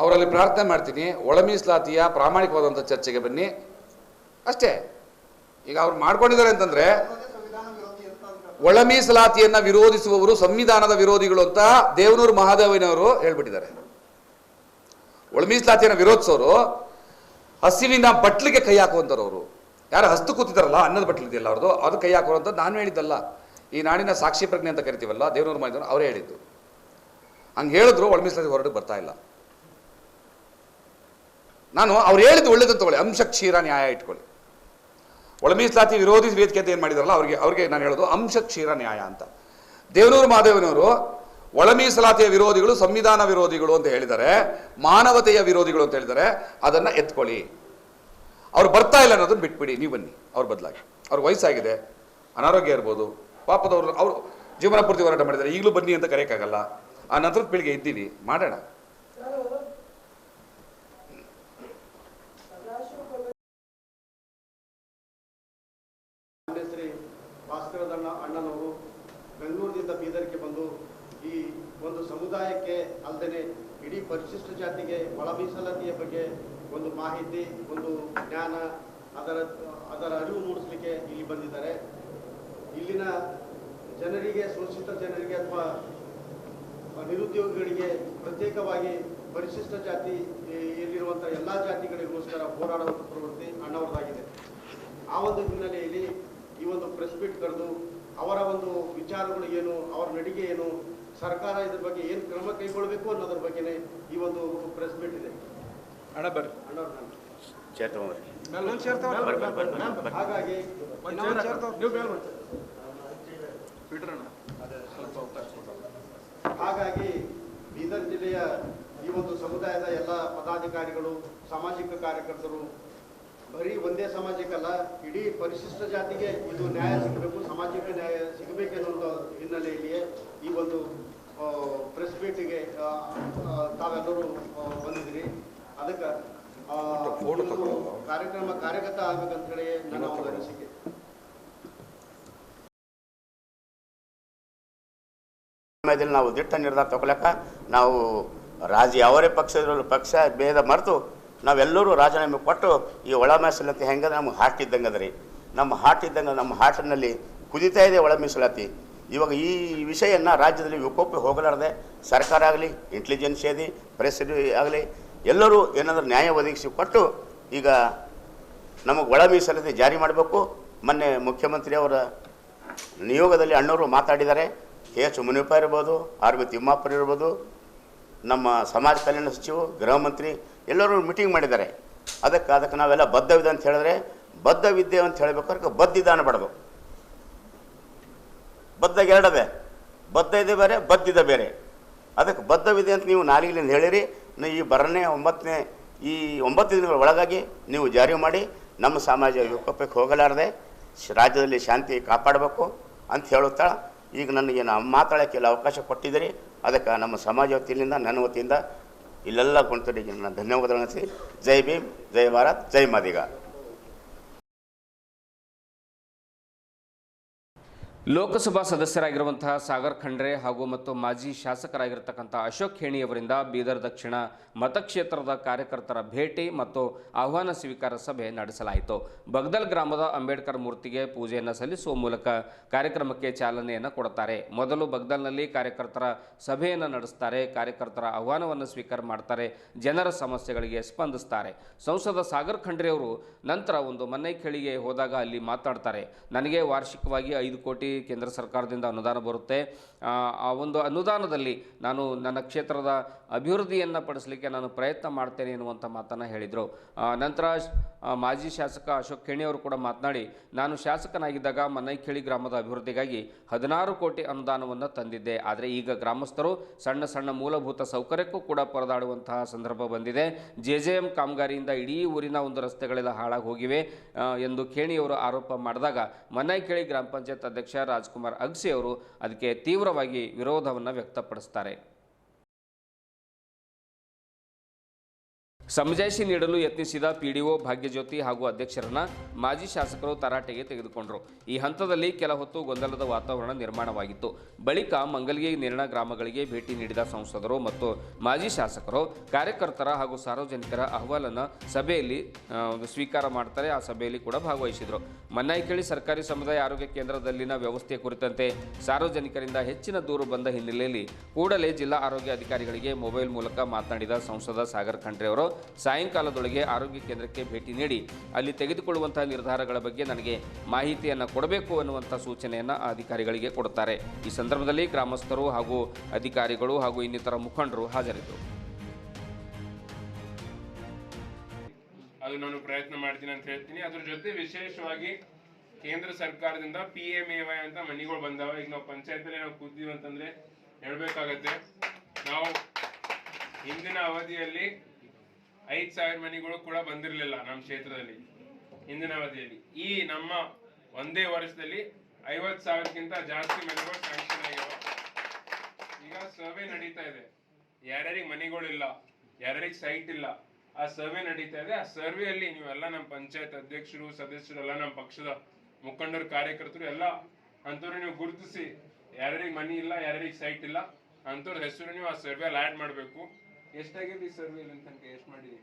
ಅವರಲ್ಲಿ ಪ್ರಾರ್ಥನೆ ಮಾಡ್ತೀನಿ, ಒಳ ಮೀಸಲಾತಿಯ ಪ್ರಾಮಾಣಿಕವಾದಂಥ ಚರ್ಚೆಗೆ ಬನ್ನಿ ಅಷ್ಟೇ. ಈಗ ಅವ್ರು ಮಾಡ್ಕೊಂಡಿದ್ದಾರೆ ಅಂತಂದ್ರೆ ಒಳ ಮೀಸಲಾತಿಯನ್ನ ವಿರೋಧಿಸುವವರು ಸಂವಿಧಾನದ ವಿರೋಧಿಗಳು ಅಂತ ದೇವನೂರು ಮಹಾದೇವನವರು ಹೇಳ್ಬಿಟ್ಟಿದ್ದಾರೆ. ಒಳ ಮೀಸಲಾತಿಯನ್ನು ವಿರೋಧಿಸೋರು ಹಸಿವಿನ ಬಟ್ಲಿಗೆ ಕೈ ಹಾಕುವಂಥವ್ರು. ಯಾರು ಹಸ್ತು ಕೂತಿದಾರಲ್ಲ, ಅನ್ನದ ಬಟ್ಲಿದೆಯಲ್ಲ ಅವ್ರದ್ದು, ಅದು ಕೈ ಹಾಕುವಂಥ ನಾನು ಹೇಳಿದ್ದಲ್ಲ. ಈ ನಾಡಿನ ಸಾಕ್ಷಿ ಪ್ರಜ್ಞೆ ಅಂತ ಕರಿತೀವಲ್ಲ, ದೇವನೂರು ಮಹಾದೇವನವರು ಅವರೇ ಹೇಳಿದ್ದು. ಹಂಗೆ ಹೇಳಿದ್ರು ಒಳ ಮೀಸಲಾತಿ ಹೊರಟಿಗೆ ಬರ್ತಾ ಇಲ್ಲ. ನಾನು ಅವ್ರು ಹೇಳಿದ್ದು ಒಳ್ಳೇದಂತ ತಗೊಳ್ಳಿ, ಅಂಶ ಕ್ಷೀರ ನ್ಯಾಯ ಇಟ್ಕೊಳ್ಳಿ. ಒಳ ಮೀಸಲಾತಿ ವಿರೋಧಿ ವೇದಿಕೆ ಅಂತ ಏನು ಮಾಡಿದಾರಲ್ಲ ಅವ್ರಿಗೆ ನಾನು ಹೇಳೋದು ಅಂಶ ಕ್ಷೀರ ನ್ಯಾಯ ಅಂತ. ದೇವನೂರು ಮಹಾದೇವನವರು ಒಳ ಮೀಸಲಾತಿಯ ವಿರೋಧಿಗಳು ಸಂವಿಧಾನ ವಿರೋಧಿಗಳು ಅಂತ ಹೇಳಿದ್ದಾರೆ, ಮಾನವತೆಯ ವಿರೋಧಿಗಳು ಅಂತ ಹೇಳಿದ್ದಾರೆ. ಅದನ್ನು ಎತ್ಕೊಳ್ಳಿ. ಅವ್ರು ಬರ್ತಾ ಇಲ್ಲ ಅನ್ನೋದನ್ನ ಬಿಟ್ಬಿಡಿ, ನೀವು ಬನ್ನಿ ಅವ್ರ ಬದಲಾಗಿ. ಅವ್ರ ವಯಸ್ಸಾಗಿದೆ, ಅನಾರೋಗ್ಯ ಇರ್ಬೋದು, ಪಾಪದವರು ಅವರು ಜೀವನ ಪೂರ್ತಿ ಹೋರಾಟ ಮಾಡಿದ್ದಾರೆ, ಈಗಲೂ ಬನ್ನಿ ಅಂತ ಕರೆಯೋಕ್ಕಾಗಲ್ಲ. ಆ ನಂತರದ ಪೀಳಿಗೆ ಇದ್ದೀವಿ, ಮಾಡೋಣ. ಅಣ್ಣನವರು ಬೆಂಗಳೂರಿನಿಂದ ಬೀದರ್ಗೆ ಬಂದು ಈ ಒಂದು ಸಮುದಾಯಕ್ಕೆ ಅಲ್ಲದೆ ಇಡೀ ಪರಿಶಿಷ್ಟ ಜಾತಿಗೆ ಒಳ ಮೀಸಲಾತಿಯ ಬಗ್ಗೆ ಒಂದು ಮಾಹಿತಿ, ಒಂದು ಜ್ಞಾನ, ಅದರ ಅರಿವು ಮೂಡಿಸಲಿಕ್ಕೆ ಇಲ್ಲಿ ಬಂದಿದ್ದಾರೆ. ಇಲ್ಲಿನ ಜನರಿಗೆ, ಶೋಷಿತ ಜನರಿಗೆ ಅಥವಾ ನಿರುದ್ಯೋಗಿಗಳಿಗೆ ಪ್ರತ್ಯೇಕವಾಗಿ ಪರಿಶಿಷ್ಟ ಜಾತಿ ಎಲ್ಲಿರುವಂಥ ಎಲ್ಲ ಜಾತಿಗಳಿಗೋಸ್ಕರ ಹೋರಾಡುವಂಥ ಪ್ರವೃತ್ತಿ ಅಣ್ಣವರದಾಗಿದೆ. ಆ ಒಂದು ಹಿನ್ನೆಲೆಯಲ್ಲಿ ಈ ಒಂದು ಪ್ರೆಸ್ ಮೀಟ್ ಕರೆದು ಅವರ ಒಂದು ವಿಚಾರಗಳು ಏನು, ಅವರ ನಡಿಗೆ ಏನು, ಸರ್ಕಾರ ಇದ್ರ ಬಗ್ಗೆ ಏನು ಕ್ರಮ ಕೈಗೊಳ್ಳಬೇಕು ಅನ್ನೋದ್ರ ಬಗ್ಗೆನೇ ಈ ಒಂದು ಪ್ರೆಸ್ ಮೀಟ್ ಇದೆ. ಹಾಗಾಗಿ ಬೀದರ್ ಜಿಲ್ಲೆಯ ಈ ಒಂದು ಸಮುದಾಯದ ಎಲ್ಲ ಪದಾಧಿಕಾರಿಗಳು, ಸಾಮಾಜಿಕ ಕಾರ್ಯಕರ್ತರು, ಬರೀ ಒಂದೇ ಸಮಾಜಕ್ಕಲ್ಲ, ಇಡೀ ಪರಿಶಿಷ್ಟ ಜಾತಿಗೆ ಇದು ನ್ಯಾಯ ಸಿಗಬೇಕು, ಸಮಾಜಕ್ಕೆ ನ್ಯಾಯ ಸಿಗಬೇಕೆನ್ನುವ ಹಿನ್ನೆಲೆಯಲ್ಲಿಯೇ ಈ ಒಂದು ಪ್ರೆಸ್ ಮೀಟಿಗೆ ತಾವೆಲ್ಲರೂ ಬಂದಿದ್ದೀರಿ. ಅದಕ್ಕೆ ಕಾರ್ಯಕ್ರಮ ಕಾರ್ಯಗತ ಆಗಬೇಕಂತ ಹೇಳಿ ನನ್ನ ಒಂದು ಅನಿಸಿಕೆ. ಸಮಯದಲ್ಲಿ ನಾವು ದಿಟ್ಟ ನಿರ್ಧಾರ ತಗೊಳಕ ನಾವು ಯಾವರೇ ಪಕ್ಷ ಭೇದ ಮರೆತು ನಾವೆಲ್ಲರೂ ರಾಜೀನಾಮೆ ಕೊಟ್ಟು ಈ ಒಳ ಮೀಸಲಾತಿ ಹೆಂಗಂದ್ರೆ ನಮ್ಗೆ ಹಾರ್ಟ್ ಇದ್ದಂಗೆ ಅದ ರೀ. ನಮ್ಮ ಹಾರ್ಟ್ ಇದ್ದಂಗೆ, ನಮ್ಮ ಹಾರ್ಟಿನಲ್ಲಿ ಕುದಿತಾ ಇದೆ ಒಳ ಮೀಸಲಾತಿ. ಇವಾಗ ಈ ವಿಷಯನ ರಾಜ್ಯದಲ್ಲಿ ವಿಕೋಪ ಹೋಗಲಾರದೆ ಸರ್ಕಾರ ಆಗಲಿ, ಇಂಟೆಲಿಜೆನ್ಸ್ ಆಗಲಿ, ಪ್ರೆಸ್ ಆಗಲಿ ಎಲ್ಲರೂ ಏನಾದರೂ ನ್ಯಾಯ ಒದಗಿಸಿ ಕೊಟ್ಟು ಈಗ ನಮಗೆ ಒಳ ಮೀಸಲಾತಿ ಜಾರಿ ಮಾಡಬೇಕು. ಮೊನ್ನೆ ಮುಖ್ಯಮಂತ್ರಿ ಅವರ ನಿಯೋಗದಲ್ಲಿ ಅಣ್ಣವರು ಮಾತಾಡಿದ್ದಾರೆ. H. ಮುನಿಯಪ್ಪ ಇರ್ಬೋದು, R. B. ತಿಮ್ಮಾಪುರ ಇರ್ಬೋದು, ನಮ್ಮ ಸಮಾಜ ಕಲ್ಯಾಣ ಸಚಿವರು, ಗೃಹ ಮಂತ್ರಿ ಎಲ್ಲರೂ ಮೀಟಿಂಗ್ ಮಾಡಿದ್ದಾರೆ. ಅದಕ್ಕೆ ನಾವೆಲ್ಲ ಬದ್ಧವಿದೆ ಅಂತ ಹೇಳಿದ್ರೆ, ಬದ್ಧವಿದ್ದೆ ಅಂತ ಹೇಳಬೇಕಾದ್ರೆ ಬದ್ಧಿದ ಅನ್ನಬಾರ್ದು. ಬದ್ಧಾಗ ಎರಡದೆ, ಬದ್ಧ ಇದೆ ಬೇರೆ, ಬದ್ಧಿದ ಬೇರೆ. ಅದಕ್ಕೆ ಬದ್ಧವಿದೆ ಅಂತ ನೀವು ನಾಲಿಗೆಲಿಂದ ಹೇಳಿರಿ. ಈ ಬರನೇ 9 ದಿನಗಳ ಒಳಗಾಗಿ ನೀವು ಜಾರಿ ಮಾಡಿ ನಮ್ಮ ಸಮಾಜ ವಿಕೋಪಕ್ಕೆ ಹೋಗಲಾರದೆ ರಾಜ್ಯದಲ್ಲಿ ಶಾಂತಿ ಕಾಪಾಡಬೇಕು ಅಂತ ಹೇಳುತ್ತಾ ಈಗ ನನಗೆ ಮಾತಾಡೋಕ್ಕೆ ಅವಕಾಶ ಕೊಟ್ಟಿದ್ದೀರಿ. ಅದಕ್ಕೆ ನಮ್ಮ ಸಮಾಜ ವತಿಯಿಂದ, ನನ್ನ ವತಿಯಿಂದ ಇಲ್ಲೆಲ್ಲ ಕುಂತರಿಗೆ ನಾನು ಧನ್ಯವಾದಗಳನ್ನು ತಿಳಿಸಿ, ಜೈ ಭೀಮ್, ಜೈ ಭಾರತ್, ಜೈ ಮಾದಿಗ. ಲೋಕಸಭಾ ಸದಸ್ಯರಾಗಿರುವಂತಹ ಸಾಗರ್ ಖಂಡ್ರೆ ಹಾಗೂ ಮಾಜಿ ಶಾಸಕರಾಗಿರ್ತಕ್ಕಂಥ ಅಶೋಕ್ ಖೇಣಿಯವರಿಂದ ಬೀದರ್ ದಕ್ಷಿಣ ಮತಕ್ಷೇತ್ರದ ಕಾರ್ಯಕರ್ತರ ಭೇಟಿ ಮತ್ತು ಆಹ್ವಾನ ಸ್ವೀಕಾರ ಸಭೆ ನಡೆಸಲಾಯಿತು. ಬಗ್ದಲ್ ಗ್ರಾಮದ ಅಂಬೇಡ್ಕರ್ ಮೂರ್ತಿಗೆ ಪೂಜೆಯನ್ನು ಸಲ್ಲಿಸುವ ಮೂಲಕ ಕಾರ್ಯಕ್ರಮಕ್ಕೆ ಚಾಲನೆಯನ್ನು ಕೊಡುತ್ತಾರೆ. ಮೊದಲು ಬಗ್ದಲ್ನಲ್ಲಿ ಕಾರ್ಯಕರ್ತರ ಸಭೆಯನ್ನು ನಡೆಸ್ತಾರೆ, ಕಾರ್ಯಕರ್ತರ ಆಹ್ವಾನವನ್ನು ಸ್ವೀಕಾರ ಮಾಡ್ತಾರೆ, ಜನರ ಸಮಸ್ಯೆಗಳಿಗೆ ಸ್ಪಂದಿಸ್ತಾರೆ. ಸಂಸದ ಸಾಗರ್ ಖಂಡ್ರೆ ಅವರು ನಂತರ ಒಂದು ಮನ್ನೈಖೇಳಿಗೆ ಹೋದಾಗ ಅಲ್ಲಿ ಮಾತನಾಡ್ತಾರೆ. ನನಗೆ ವಾರ್ಷಿಕವಾಗಿ 5 ಕೋಟಿ ಕೇಂದ್ರ ಸರ್ಕಾರದಿಂದ ಅನುದಾನ ಬರುತ್ತೆ. ಆ ಒಂದು ಅನುದಾನದಲ್ಲಿ ನಾನು ನನ್ನ ಕ್ಷೇತ್ರದ ಅಭಿವೃದ್ಧಿಯನ್ನು ಪಡಿಸಲಿಕ್ಕೆ ನಾನು ಪ್ರಯತ್ನ ಮಾಡ್ತೇನೆ ಎನ್ನುವಂಥ ಮಾತನ್ನು ಹೇಳಿದರು. ನಂತರ ಮಾಜಿ ಶಾಸಕ ಅಶೋಕ್ ಖೇಣಿ ಅವರು ಕೂಡ ಮಾತನಾಡಿ, ನಾನು ಶಾಸಕನಾಗಿದ್ದಾಗ ಮನ್ನೈಖೇಳಿ ಗ್ರಾಮದ ಅಭಿವೃದ್ಧಿಗಾಗಿ 16 ಕೋಟಿ ಅನುದಾನವನ್ನು ತಂದಿದ್ದೆ. ಆದರೆ ಈಗ ಗ್ರಾಮಸ್ಥರು ಸಣ್ಣ ಸಣ್ಣ ಮೂಲಭೂತ ಸೌಕರ್ಯಕ್ಕೂ ಕೂಡ ಪರದಾಡುವಂತಹ ಸಂದರ್ಭ ಬಂದಿದೆ. JJM ಕಾಮಗಾರಿಯಿಂದ ಇಡೀ ಊರಿನ ಒಂದು ರಸ್ತೆಗಳೆಲ್ಲ ಹಾಳಾಗಿ ಹೋಗಿವೆ ಎಂದು ಖೇಣಿಯವರು ಆರೋಪ ಮಾಡಿದಾಗ ಮನ್ನೈಖೇಳಿ ಗ್ರಾಮ ಪಂಚಾಯತ್ ಅಧ್ಯಕ್ಷ ರಾಜ್ಕುಮಾರ್ ಅಗಸಿ ಅವರು ಅದಕ್ಕೆ ತೀವ್ರವಾಗಿ ವಿರೋಧವನ್ನು ವ್ಯಕ್ತಪಡಿಸ್ತಾರೆ. ಸಮಜಾಯಿಷಿ ನೀಡಲು ಯತ್ನಿಸಿದ PDO ಭಾಗ್ಯಜ್ಯೋತಿ ಹಾಗೂ ಅಧ್ಯಕ್ಷರನ್ನ ಮಾಜಿ ಶಾಸಕರು ತರಾಟೆಗೆ ತೆಗೆದುಕೊಂಡರು. ಈ ಹಂತದಲ್ಲಿ ಕೆಲ ಹೊತ್ತು ಗೊಂದಲದ ವಾತಾವರಣ ನಿರ್ಮಾಣವಾಗಿತ್ತು. ಬಳಿಕ ಮಂಗಲ್ಗಿ ನಿರ್ಣ ಗ್ರಾಮಗಳಿಗೆ ಭೇಟಿ ನೀಡಿದ ಸಂಸದರು ಮತ್ತು ಮಾಜಿ ಶಾಸಕರು ಕಾರ್ಯಕರ್ತರ ಹಾಗೂ ಸಾರ್ವಜನಿಕರ ಅಹವಾಲನ್ನು ಸಭೆಯಲ್ಲಿ ಸ್ವೀಕಾರ ಮಾಡ್ತಾರೆ. ಆ ಸಭೆಯಲ್ಲಿ ಕೂಡ ಭಾಗವಹಿಸಿದರು. ಮನ್ನೈಖೇಳಿ ಸರ್ಕಾರಿ ಸಮುದಾಯ ಆರೋಗ್ಯ ಕೇಂದ್ರದಲ್ಲಿನ ವ್ಯವಸ್ಥೆ ಕುರಿತಂತೆ ಸಾರ್ವಜನಿಕರಿಂದ ಹೆಚ್ಚಿನ ದೂರು ಬಂದ ಹಿನ್ನೆಲೆಯಲ್ಲಿ ಕೂಡಲೇ ಜಿಲ್ಲಾ ಆರೋಗ್ಯ ಅಧಿಕಾರಿಗಳಿಗೆ ಮೊಬೈಲ್ ಮೂಲಕ ಮಾತನಾಡಿದ ಸಂಸದ ಸಾಗರ್ ಖಂಡ್ರೆ ಅವರು ಸಾಯಂಕಾಲದೊಳಗೆ ಆರೋಗ್ಯ ಕೇಂದ್ರಕ್ಕೆ ಭೇಟಿ ನೀಡಿ ಅಲ್ಲಿ ತೆಗೆದುಕೊಳ್ಳುವಂತಹ ನಿರ್ಧಾರಗಳ ಬಗ್ಗೆ ನನಗೆ ಮಾಹಿತಿಯನ್ನು ಕೊಡಬೇಕು ಅನ್ನುವಂಥ ಸೂಚನೆಯನ್ನು ಅಧಿಕಾರಿಗಳಿಗೆ ಕೊಡುತ್ತಾರೆ. ಈ ಸಂದರ್ಭದಲ್ಲಿ ಗ್ರಾಮಸ್ಥರು ಹಾಗೂ ಅಧಿಕಾರಿಗಳು ಹಾಗೂ ಇನ್ನಿತರ ಮುಖಂಡರು ಹಾಜರಿದ್ದರು. ಅದು ನಾನು ಪ್ರಯತ್ನ ಮಾಡ್ತೀನಿ ಅಂತ ಹೇಳ್ತೀನಿ. ಅದ್ರ ಜೊತೆ ವಿಶೇಷವಾಗಿ ಕೇಂದ್ರ ಸರ್ಕಾರದಿಂದ PMAY ಅಂತ ಮನಿಗಳು ಬಂದಾವ. ಈಗ ನಾವು ಪಂಚಾಯತಲ್ಲಿ ನಾವು ಕೂತೀವಿ ಅಂತಂದ್ರೆ ಹೇಳ್ಬೇಕಾಗತ್ತೆ, ನಾವು ಹಿಂದಿನ ಅವಧಿಯಲ್ಲಿ 5,000 ಮನಿಗಳು ಕೂಡ ಬಂದಿರಲಿಲ್ಲ ನಮ್ಮ ಕ್ಷೇತ್ರದಲ್ಲಿ. ಹಿಂದಿನ ಅವಧಿಯಲ್ಲಿ ಈ ನಮ್ಮ ಒಂದೇ ವರ್ಷದಲ್ಲಿ 50,000ಕ್ಕಿಂತ ಜಾಸ್ತಿ ಮನೆಗಳು ಸ್ಯಾಂಕ್ಷನ್ ಆಗಿವೆ. ಈಗ ಸರ್ವೆ ನಡೀತಾ ಇದೆ, ಯಾರ್ಯಾರಿಗೆ ಮನೆಗಳಿಲ್ಲ, ಯಾರ್ಯಾರಿಗೆ ಸೈಟ್ ಇಲ್ಲ, ಆ ಸರ್ವೆ ನಡೀತಾ ಇದೆ. ಆ ಸರ್ವೆಯಲ್ಲಿ ನೀವೆಲ್ಲ ನಮ್ಮ ಪಂಚಾಯತ್ ಅಧ್ಯಕ್ಷರು, ಸದಸ್ಯರು, ಎಲ್ಲ ನಮ್ಮ ಪಕ್ಷದ ಮುಖಂಡರು, ಕಾರ್ಯಕರ್ತರು ಎಲ್ಲ ಅಂಥವ್ರು ನೀವು ಗುರುತಿಸಿ, ಯಾರ್ಯಾರಿಗೆ ಮನೆ ಇಲ್ಲ, ಯಾರ್ಯಾರಿಗೆ ಸೈಟ್ ಇಲ್ಲ ಅಂಥವ್ರ ಹೆಸರು ನೀವು ಆ ಸರ್ವೆಯಲ್ಲಿ ಆ್ಯಡ್ ಮಾಡಬೇಕು. ಎಷ್ಟಾಗಿದೆ ಈ ಸರ್ವೆ ತನಕ? ಎಷ್ಟು ಮಾಡಿದೀವಿ?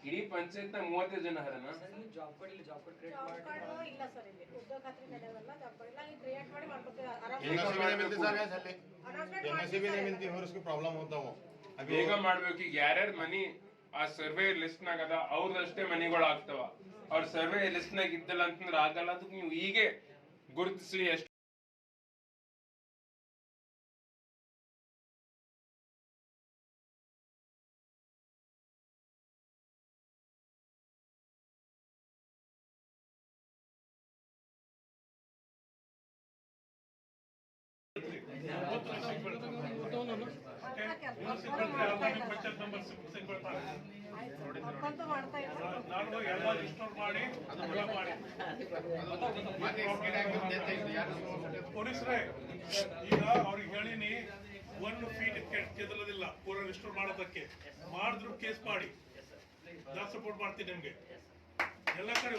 ಇಡೀ ಪಂಚಾಯತ್ 30 ಜನ ಹರನ ಬೇಗ ಮಾಡ್ಬೇಕು. ಈಗ ಯಾರ್ಯಾರ ಮನಿ ಆ ಸರ್ವೆ ಲಿಸ್ಟ್ ನಾಗ ಅದ ಅವ್ರದಷ್ಟೇ ಮನಿಗಳು ಆಗ್ತಾವ. ಅವ್ರ ಸರ್ವೆ ಲಿಸ್ಟ್ ನಾಗ ಇದ್ದಲ್ಲ ಅಂತಂದ್ರೆ ಆಗಲ್ಲ. ಅದಕ್ಕೆ ನೀವು ಹೀಗೆ ಗುರುತಿಸಿ ಎಷ್ಟು ಪೊಲೀಸರೇ ಈಗ ಅವ್ರಿಗೆ ಹೇಳಿನಿ 1 ಫೀಟ್ ಕೆದಲದಿಲ್ಲ ಪೂರ ರಿಸ್ಟೋರ್ ಮಾಡೋದಕ್ಕೆ ಮಾಡಿದ್ರು ಕೇಸ್ ಮಾಡಿ ಜಾಸ್ತಿ ಸಪೋರ್ಟ್ ಮಾಡ್ತೀನಿ ನಿಮ್ಗೆ. ಎಲ್ಲ ಕಡೆ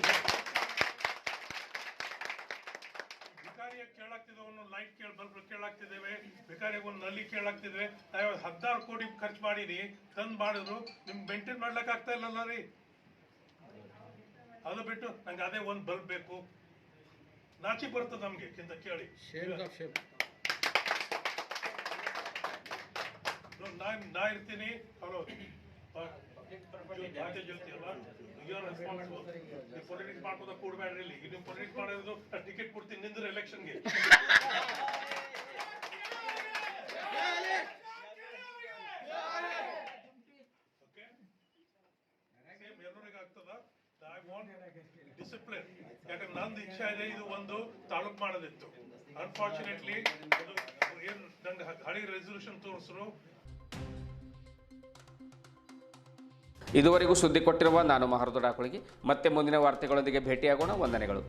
ಬೇಕಾರಿಗೆ ಕೇಳಾಗ್ತಿದ್ದೇವೆ, ಒಂದೊಂದು ಲೈಟ್ ಬಲ್ಬ್ ಕೇಳಾಗ್ತಿದ್ದೇವೆ, ಬೇಕಾರಿಗೆ ಒಂದು ನಲ್ಲಿ ಕೇಳಾಗ್ತಿದ್ದೇವೆ. ನಾವು 16 ಕೋಟಿ ಖರ್ಚು ಮಾಡೀನಿ, ತಂದು ಮಾಡಿದ್ರು ನಿಮ್ಗೆ ಮೇಂಟೈನ್ ಮಾಡ್ಲಿಕ್ಕೆ ಆಗ್ತಾ ಇಲ್ಲಲ್ಲ ರೀ. ಅದು ಬಿಟ್ಟು ನಂಗೆ ಅದೇ ಒಂದು ಬಲ್ಬ್ ಬೇಕು, ನಾಚಿ ಬರ್ತದೆ ನಮ್ಗೆ ಕಿಂತ ಕೇಳಿ. ನಾ ಇರ್ತೀನಿ, ಅವರು ಜ್ಯೋತಿ ಅಲ್ಲ, ಪೊಲಿಟಿಕ್ಸ್ ಮಾಡ್ಕೋದ ಕೂಡಬೇಡ್ರಿ. ಇಲ್ಲಿ ನೀವು ಪೊಲಿಟಿಕ್ಸ್ ಮಾಡೋದು ಟಿಕೆಟ್ ಕೊಡ್ತೀನಿ ನಿಂದ್ರೆ ಎಲೆಕ್ಷನ್ಗೆ. ಎಲ್ಲರಿಗೂ ಆಗ್ತದ. I want discipline. ಯಾಕಂದ್ರೆ ನಂದು ಇಚ್ಛೆ ಇದೆ ಇದು ಒಂದು ತಾಲೂಕ್ ಮಾಡೋದಿತ್ತು. ಅನ್ಫಾರ್ಚುನೇಟ್ಲಿ ಏನು ನಂಗೆ ಹಳಿ ರೆಸಲ್ಯೂಷನ್ ತೋರಿಸ್ರು. ಇದುವರೆಗೂ ಸುದ್ದಿ ಕೊಟ್ಟಿರುವ ನಾನು ಮಹರ್ದೊಡ ಕುಳಗಿ. ಮತ್ತೆ ಮುಂದಿನ ವಾರ್ತೆಗಳೊಂದಿಗೆ ಭೇಟಿಯಾಗೋಣ. ವಂದನೆಗಳು.